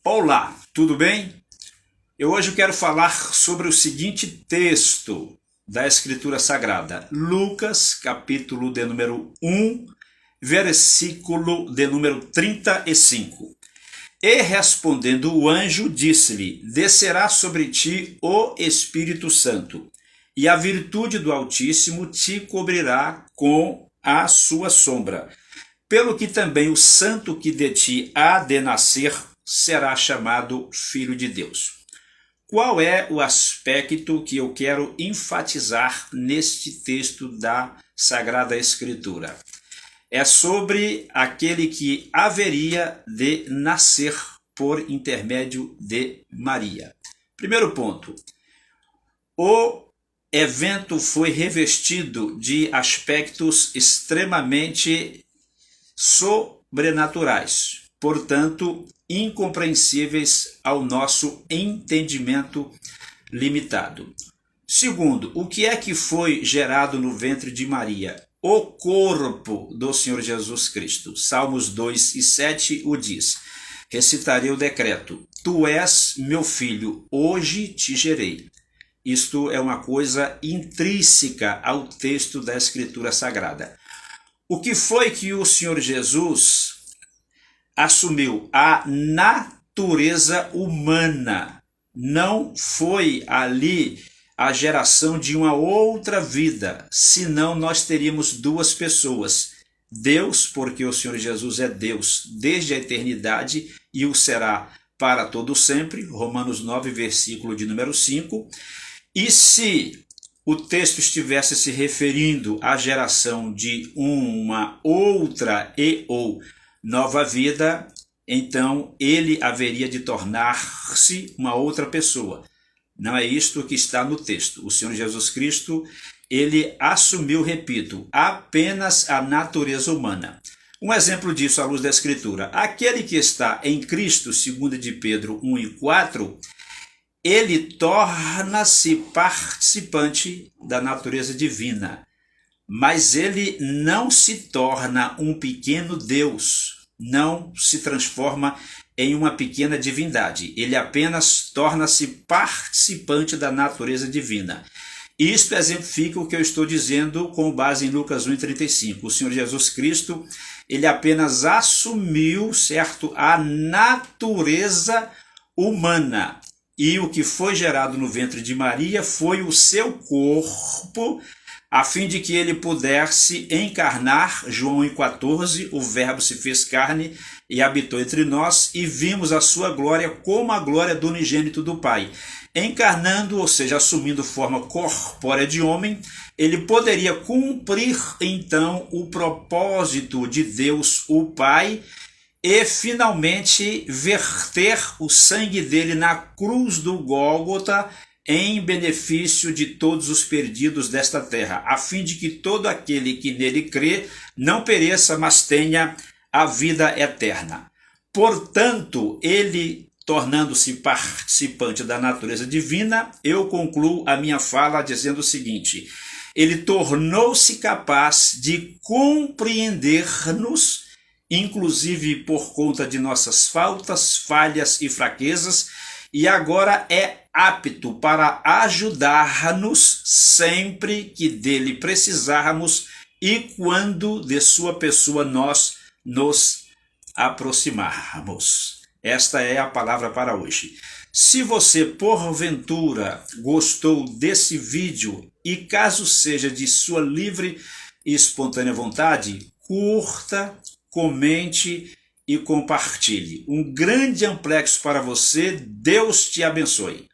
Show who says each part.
Speaker 1: Olá, tudo bem? Eu hoje quero falar sobre o seguinte texto da Escritura Sagrada. Lucas, capítulo de número 1, versículo de número 35. E respondendo o anjo, disse-lhe: Descerá sobre ti o Espírito Santo, e a virtude do Altíssimo te cobrirá com a sua sombra. Pelo que também o santo que de ti há de nascer será chamado Filho de Deus. Qual é o aspecto que eu quero enfatizar neste texto da Sagrada Escritura? É sobre aquele que haveria de nascer por intermédio de Maria. Primeiro ponto, o evento foi revestido de aspectos extremamente sobrenaturais, portanto, incompreensíveis ao nosso entendimento limitado. Segundo, o que é que foi gerado no ventre de Maria? O corpo do Senhor Jesus Cristo. Salmos 2 e 7 o diz. Recitarei o decreto: Tu és meu filho, hoje te gerei. Isto é uma coisa intrínseca ao texto da Escritura Sagrada. O que foi que o Senhor Jesus assumiu? A natureza humana. Não foi ali a geração de uma outra vida, senão nós teríamos duas pessoas. Deus, porque o Senhor Jesus é Deus desde a eternidade e o será para todo sempre, Romanos 9, versículo de número 5. E se o texto estivesse se referindo à geração de uma outra e ou nova vida, então ele haveria de tornar-se uma outra pessoa. Não é isto que está no texto. O Senhor Jesus Cristo, ele assumiu, repito, apenas a natureza humana. Um exemplo disso à luz da Escritura. Aquele que está em Cristo, segundo de Pedro 1 e 4, ele torna-se participante da natureza divina, mas ele não se torna um pequeno Deus, não se transforma em uma pequena divindade, ele apenas torna-se participante da natureza divina. Isto exemplifica o que eu estou dizendo com base em Lucas 1,35. O Senhor Jesus Cristo, ele apenas assumiu, certo, a natureza humana. E o que foi gerado no ventre de Maria foi o seu corpo, a fim de que ele pudesse encarnar. João 1,14, o verbo se fez carne e habitou entre nós, e vimos a sua glória como a glória do unigênito do Pai. Encarnando, ou seja, assumindo forma corpórea de homem, ele poderia cumprir então o propósito de Deus, o Pai, e finalmente verter o sangue dele na cruz do Gólgota em benefício de todos os perdidos desta terra, a fim de que todo aquele que nele crê não pereça, mas tenha a vida eterna. Portanto, ele, tornando-se participante da natureza divina, eu concluo a minha fala dizendo o seguinte: ele tornou-se capaz de compreender-nos, inclusive por conta de nossas faltas, falhas e fraquezas, e agora é apto para ajudar-nos sempre que dele precisarmos e quando de sua pessoa nós nos aproximarmos. Esta é a palavra para hoje. Se você porventura gostou desse vídeo e caso seja de sua livre e espontânea vontade, curta, comente e compartilhe. Um grande amplexo para você. Deus te abençoe.